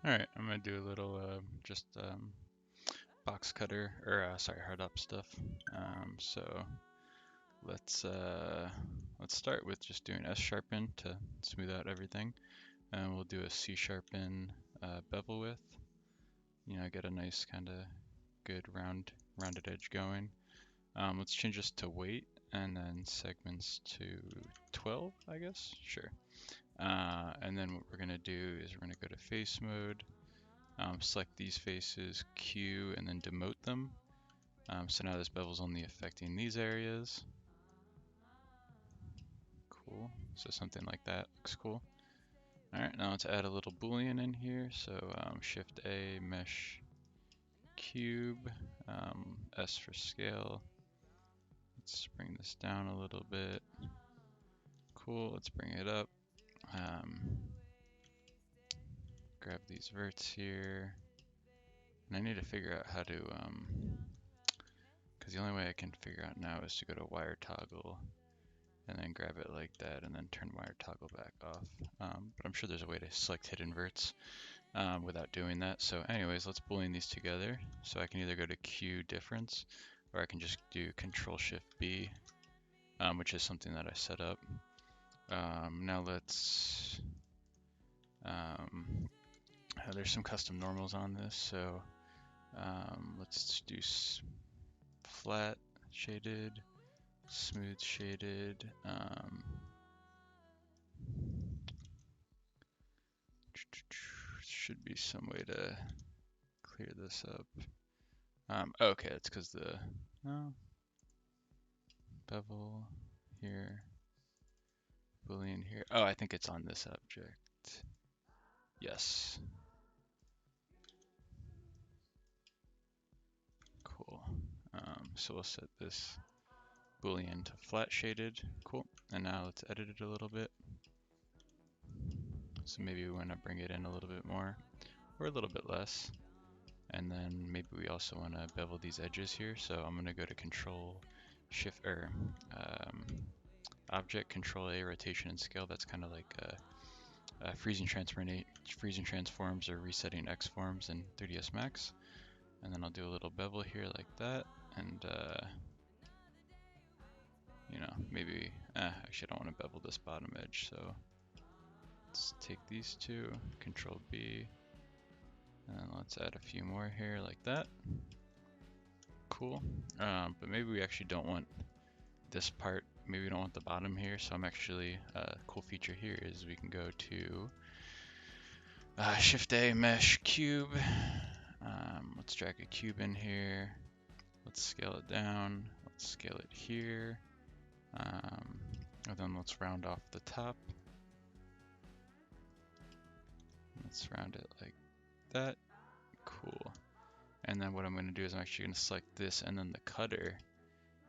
Alright, I'm gonna do a little just box cutter, or sorry, hard up stuff. So let's start with just doing S sharpen to smooth out everything, and we'll do a C sharpen bevel width. You know, get a nice kind of good rounded edge going. Let's change this to weight and then segments to 12, I guess. Sure. And then what we're gonna do is we're gonna go to face mode. Select these faces, Q, and then demote them. So now this bevel's only affecting these areas. Cool. So something like that looks cool. Alright, now let's add a little boolean in here. So Shift A, mesh cube, S for scale. Let's bring this down a little bit. Cool, let's bring it up. Grab these verts here. And I need to figure out how to, because the only way I can figure out now is to go to wire toggle and then grab it like that and then turn wire toggle back off. But I'm sure there's a way to select hidden verts without doing that. So anyways, let's boolean these together. So I can either go to Q difference or I can just do Control Shift B, which is something that I set up. Now let's, there's some custom normals on this. So let's do flat shaded, smooth shaded. Should be some way to clear this up. Okay, that's because the bevel here, boolean here. Oh, I think it's on this object. Yes. Cool. So we'll set this boolean to flat shaded. Cool. And now let's edit it a little bit. So maybe we want to bring it in a little bit more or a little bit less. And then maybe we also want to bevel these edges here. So I'm going to go to Control Shift or Object Control A rotation and scale. That's kind of like freezing transforms or resetting X forms in 3ds Max. And then I'll do a little bevel here like that. And you know, maybe actually I don't want to bevel this bottom edge. So let's take these two, Control B, and then let's add a few more here like that. Cool. But maybe we actually don't want this part, maybe we don't want the bottom here, so I'm actually, a cool feature here is we can go to Shift A, Mesh, Cube. Let's drag a cube in here. Let's scale it down. Let's scale it here. And then let's round off the top. Let's round it like that. Cool. And then what I'm going to do is I'm actually going to select this and then the cutter.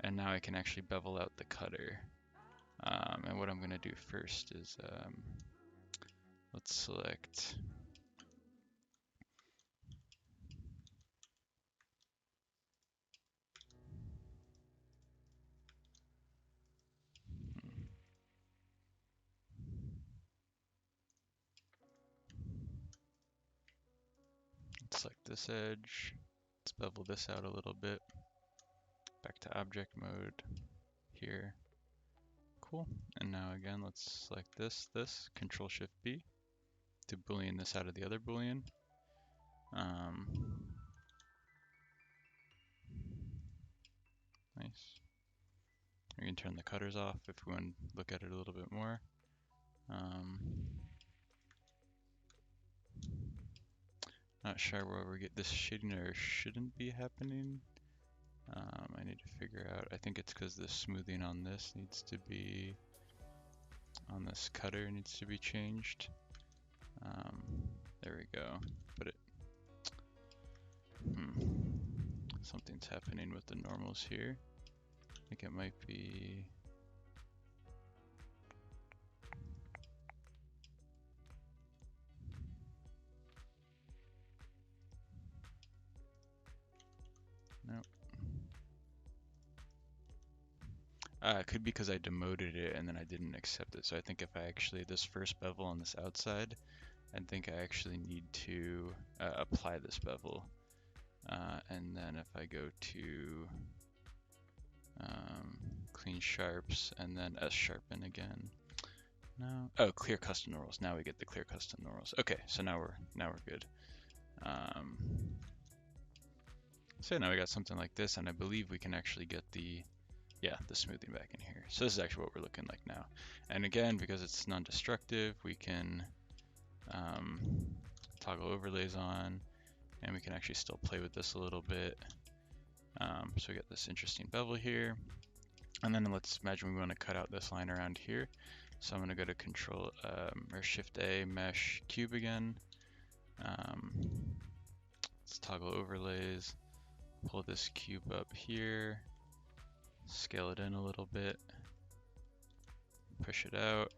And now I can actually bevel out the cutter. And what I'm going to do first is let's select select this edge. Let's bevel this out a little bit. Back to object mode here. Cool. And now again, let's select this, Control Shift B to boolean this out of the other boolean. Nice. We can turn the cutters off if we want to look at it a little bit more. Not sure where we get this shading error shouldn't be happening. I need to figure out, I think it's because the smoothing on this needs to be, on this cutter needs to be changed. There we go. But it, something's happening with the normals here. I think it might be, nope. It could be because I demoted it and then I didn't accept it. So I think if I actually, this first bevel on this outside, I think I actually need to apply this bevel. And then if I go to clean sharps and then S sharpen again. No. Oh, clear custom normals. Now we get the clear custom normals. Okay, so now we're good. So now we got something like this, and I believe we can actually get the smoothing back in here. So this is actually what we're looking like now. And again, because it's non-destructive, we can toggle overlays on, and we can actually still play with this a little bit. So we get this interesting bevel here. And then let's imagine we want to cut out this line around here. So I'm going to go to Control or Shift A, Mesh, Cube again. Let's toggle overlays, pull this cube up here, scale it in a little bit, push it out.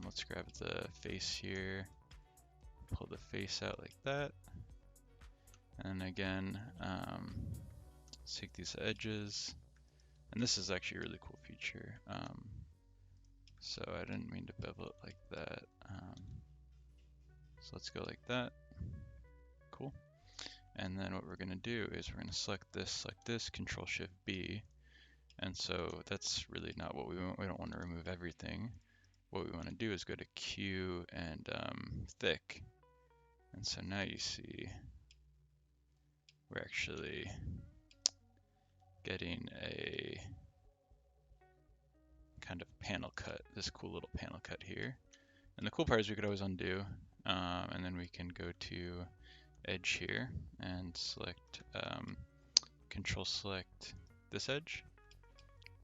Let's grab the face here, pull the face out like that. And again, let's take these edges. And this is actually a really cool feature. So I didn't mean to bevel it like that. So let's go like that. Cool. And then what we're going to do is we're going to select this, Control Shift B. And so that's really not what we want. We don't want to remove everything. What we want to do is go to Q and thick. And so now you see we're actually getting a kind of panel cut, this cool little panel cut here. And the cool part is we could always undo, and then we can go to edge here and select, control select this edge,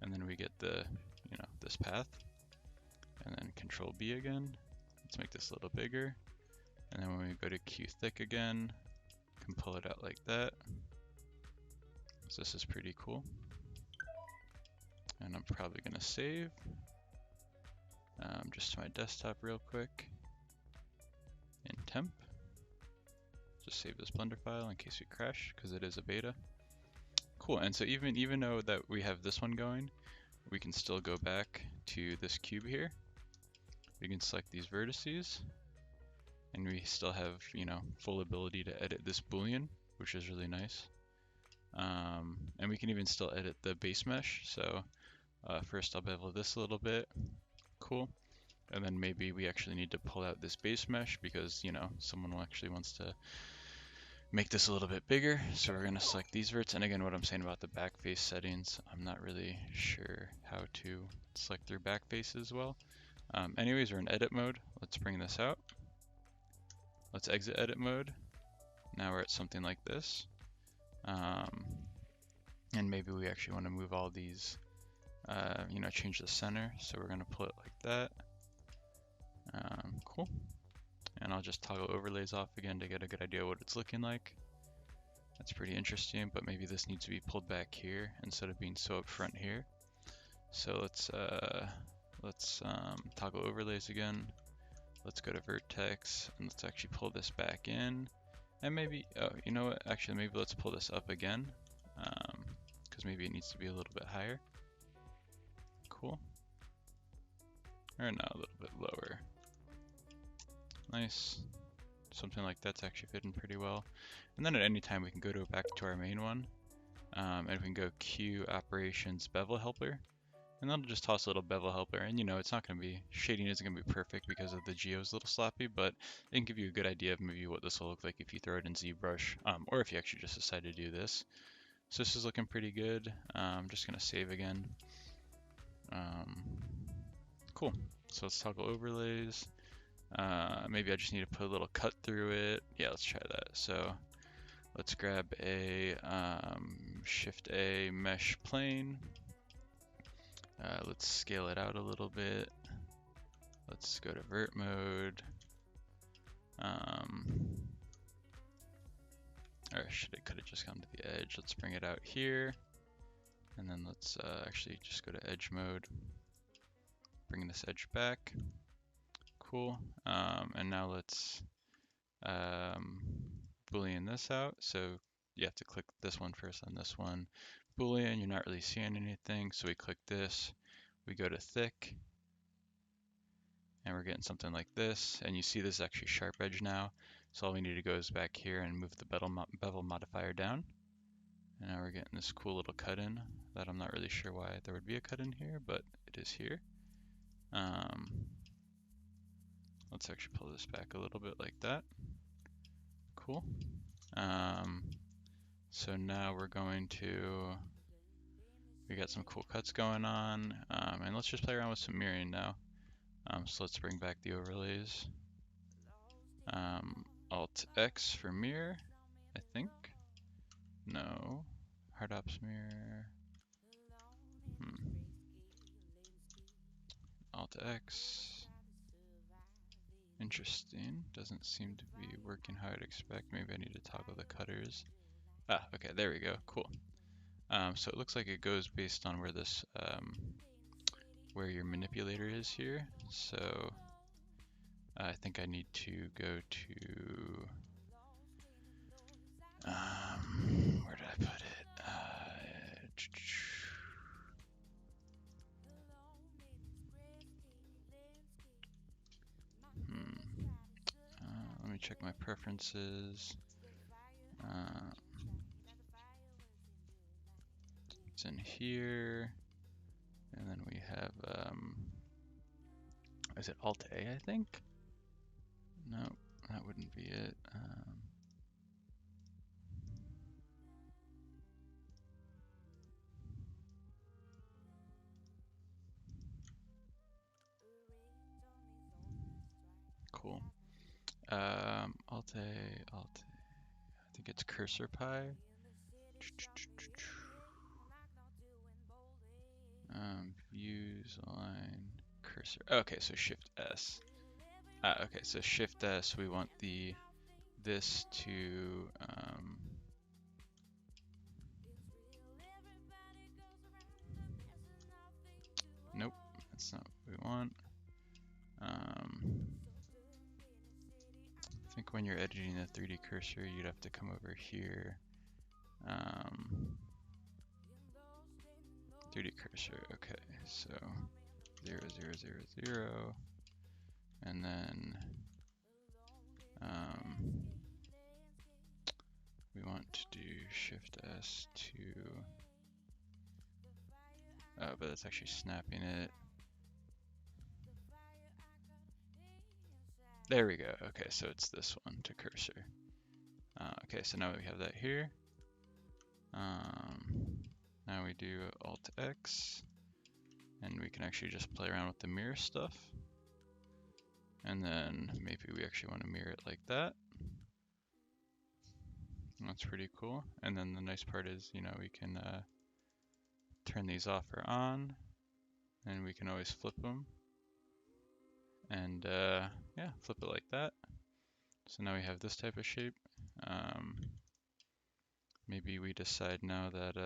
and then we get the, this path, and then Control B again. Let's make this a little bigger, and then when we go to Q thick again, can pull it out like that. So this is pretty cool. And I'm probably gonna save just to my desktop real quick in temp. Just save this Blender file in case we crash, because it is a beta. Cool, and so even though that we have this one going, we can still go back to this cube here. We can select these vertices, and we still have, full ability to edit this boolean, which is really nice. And we can even still edit the base mesh. So first I'll bevel this a little bit. Cool. And then maybe we actually need to pull out this base mesh because, someone actually wants to make this a little bit bigger. So we're going to select these verts. And again, what I'm saying about the backface settings, I'm not really sure how to select through backface as well. Anyways, we're in edit mode. Let's bring this out. Let's exit edit mode. Now we're at something like this. And maybe we actually want to move all these, change the center. So we're going to pull it like that. Cool. And I'll just toggle overlays off again to get a good idea of what it's looking like. That's pretty interesting, but maybe this needs to be pulled back here instead of being so up front here. So let's toggle overlays again. Let's go to vertex and let's actually pull this back in. And maybe, oh, you know what? Actually, maybe let's pull this up again because maybe it needs to be a little bit higher. Cool. Or no, a little bit lower. Nice. Something like that's actually fitting pretty well. And then at any time we can go back to our main one, and we can go Q operations bevel helper, and that'll just toss a little bevel helper. And it's not going to be, shading isn't going to be perfect because of the geo's a little sloppy, but it can give you a good idea of maybe what this will look like if you throw it in ZBrush, or if you actually just decide to do this. So this is looking pretty good. I'm just going to save again. Cool. So let's toggle overlays. Maybe I just need to put a little cut through it. Yeah, let's try that. So let's grab a Shift A mesh plane. Let's scale it out a little bit. Let's go to vert mode. Or it could have just come to the edge. Let's bring it out here. And then let's actually just go to edge mode. Bring this edge back. Cool. And now let's Boolean this out. So you have to click this one first, then this one. Boolean, you're not really seeing anything. So we click this, we go to thick, and we're getting something like this. And you see this is actually sharp edge now. So all we need to go is back here and move the bevel modifier down. And now we're getting this cool little cut in that I'm not really sure why there would be a cut in here, but it is here. Let's actually pull this back a little bit like that. Cool. So now we're going to, we got some cool cuts going on, and let's just play around with some mirroring now. So let's bring back the overlays. Alt X for mirror, I think. No. Hard ops mirror. Alt X. Interesting. Doesn't seem to be working how I'd expect. Maybe I need to toggle the cutters. Ah, okay, there we go. Cool. So it looks like it goes based on where this, where your manipulator is here. So I think I need to go to, where did I put it? Let me check my preferences. It's in here, and then we have, is it Alt A, I think? No, that wouldn't be it. Cool. Alt A, I think it's cursor pi. Views, align, cursor. Okay, so Shift S. Okay, so Shift S, we want this to, nope, that's not what we want. I think when you're editing the 3D cursor, you'd have to come over here. 3D cursor, okay, so 0, 0, 0, 0, and then we want to do Shift S to, but that's actually snapping it. There we go. Okay, so it's this one to cursor. Okay, so now we have that here. Now we do Alt X, and we can actually just play around with the mirror stuff. And then maybe we actually want to mirror it like that. That's pretty cool. And then the nice part is, you know, we can turn these off or on, and we can always flip them. And yeah, flip it like that. So now we have this type of shape. Maybe we decide now that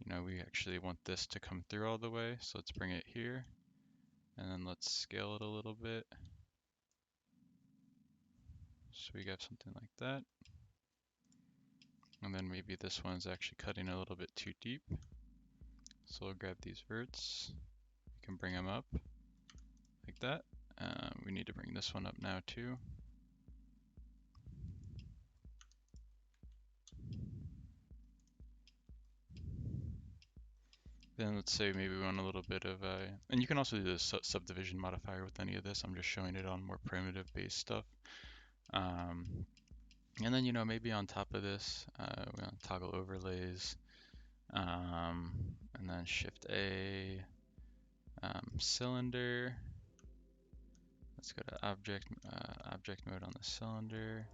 you know, we actually want this to come through all the way, so let's bring it here, and then let's scale it a little bit. So we got something like that. And then maybe this one's actually cutting a little bit too deep. So we'll grab these verts, we can bring them up like that. We need to bring this one up now too. Then let's say maybe we want a little bit of a, and you can also do the subdivision modifier with any of this. I'm just showing it on more primitive based stuff. And then, you know, maybe on top of this, we want to toggle overlays, and then Shift A, cylinder. Let's go to object mode on the cylinder.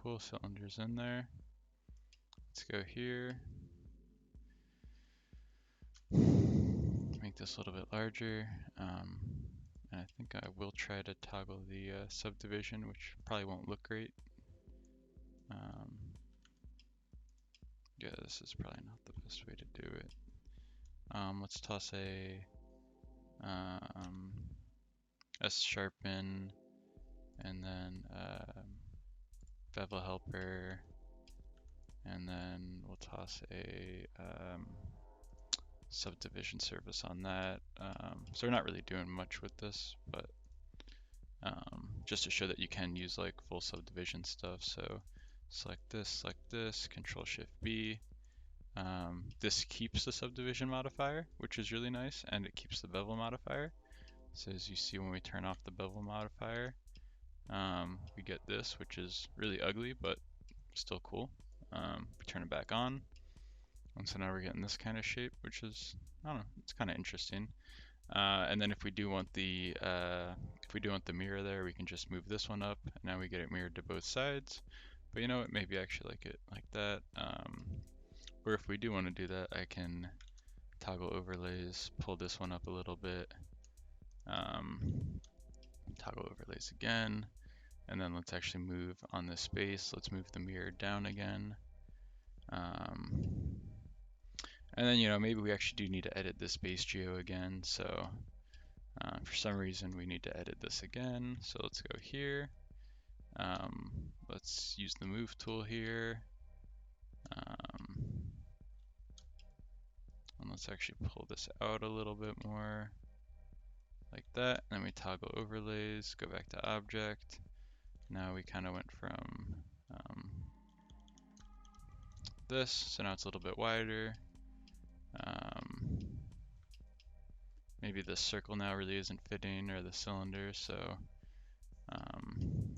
Cool, cylinders in there. Let's go here. Make this a little bit larger. And I think I will try to toggle the subdivision, which probably won't look great. Yeah, this is probably not the best way to do it. Let's toss a S sharpen and then bevel helper, and then we'll toss a subdivision service on that. So we're not really doing much with this, but just to show that you can use like full subdivision stuff. So select this, Control Shift B. This keeps the subdivision modifier, which is really nice, and it keeps the bevel modifier. So as you see, when we turn off the bevel modifier, we get this, which is really ugly, but still cool. We turn it back on, and so now we're getting this kind of shape, which is, I don't know, it's kind of interesting. And then if we do want the mirror there, we can just move this one up, and now we get it mirrored to both sides. But you know what? Maybe I actually like it like that. Or if we do want to do that, I can toggle overlays, pull this one up a little bit, toggle overlays again, and then let's actually move on this space. Let's move the mirror down again. And then, you know, maybe we actually do need to edit this base geo again. So for some reason, we need to edit this again. So let's go here. Let's use the move tool here. And let's actually pull this out a little bit more like that. And then we toggle overlays, go back to object. Now we kind of went from this, so now it's a little bit wider. Maybe the circle now really isn't fitting, or the cylinder, so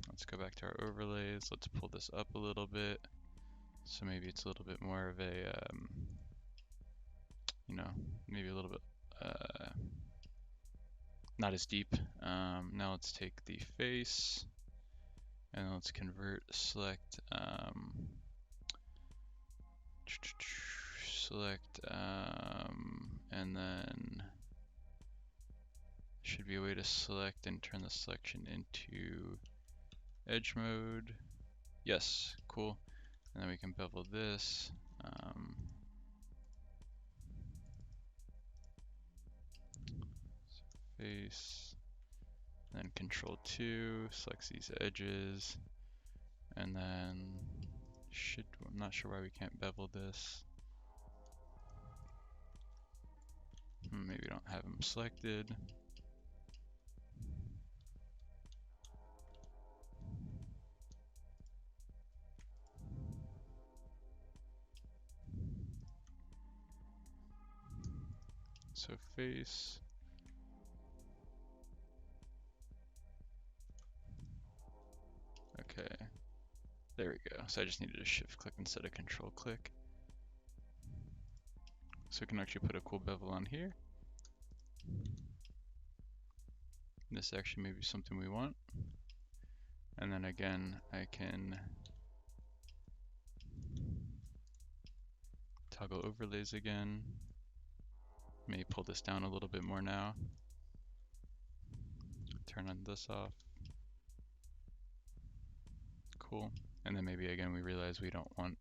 let's go back to our overlays. Let's pull this up a little bit. So maybe it's a little bit more of a, you know, maybe a little bit not as deep. Now let's take the face, and let's convert, select, and then should be a way to select and turn the selection into edge mode. Yes, cool. And then we can bevel this. Face, then Control 2 selects these edges, and then I'm not sure why we can't bevel this. Maybe we don't have them selected. So face. Okay, there we go. So I just needed a shift click instead of control click. So we can actually put a cool bevel on here. This actually may be something we want. And then again, I can toggle overlays again. Maybe pull this down a little bit more now. Turn on this off. Cool. And then maybe again we realize we don't want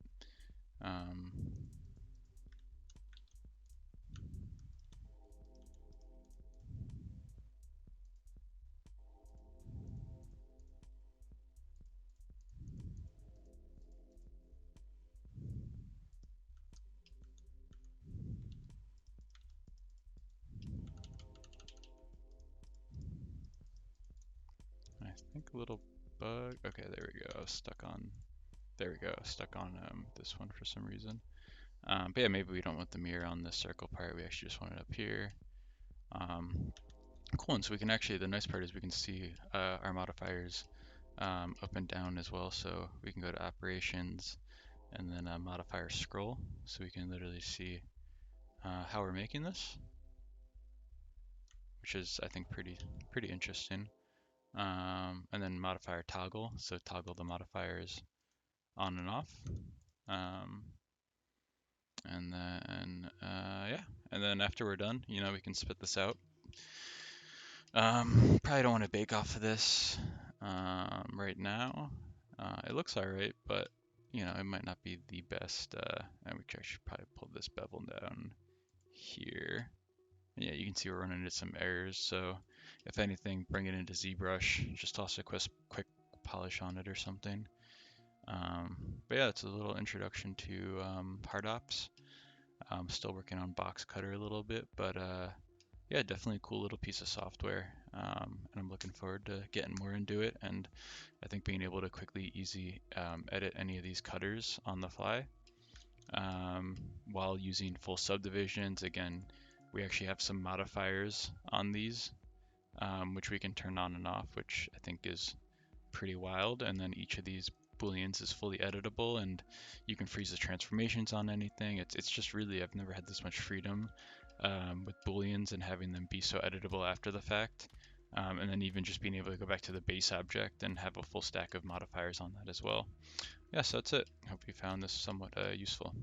I think a little bug. Okay, there we go. I was stuck on. There we go. Stuck on this one for some reason. But yeah, maybe we don't want the mirror on this circle part. We actually just want it up here. Cool. And so we can actually. The nice part is we can see our modifiers up and down as well. So we can go to operations and then modifier scroll. So we can literally see how we're making this, which is I think pretty interesting. And then modifier toggle, so toggle the modifiers on and off. And then, yeah, and then after we're done, you know, we can spit this out. Probably don't want to bake off of this right now. It looks all right, but you know, it might not be the best. And we should probably pull this bevel down here. And yeah, you can see we're running into some errors. So if anything, bring it into ZBrush. Just toss a quick polish on it or something. But yeah, it's a little introduction to HardOps. I'm still working on Boxcutter a little bit, but yeah, definitely a cool little piece of software. And I'm looking forward to getting more into it. And I think being able to quickly, easy edit any of these cutters on the fly while using full subdivisions. Again, we actually have some modifiers on these, which we can turn on and off, which I think is pretty wild. And then each of these booleans is fully editable, and you can freeze the transformations on anything. It's just really, I've never had this much freedom with booleans and having them be so editable after the fact. And then even just being able to go back to the base object and have a full stack of modifiers on that as well. Yeah, so that's it. Hope you found this somewhat useful.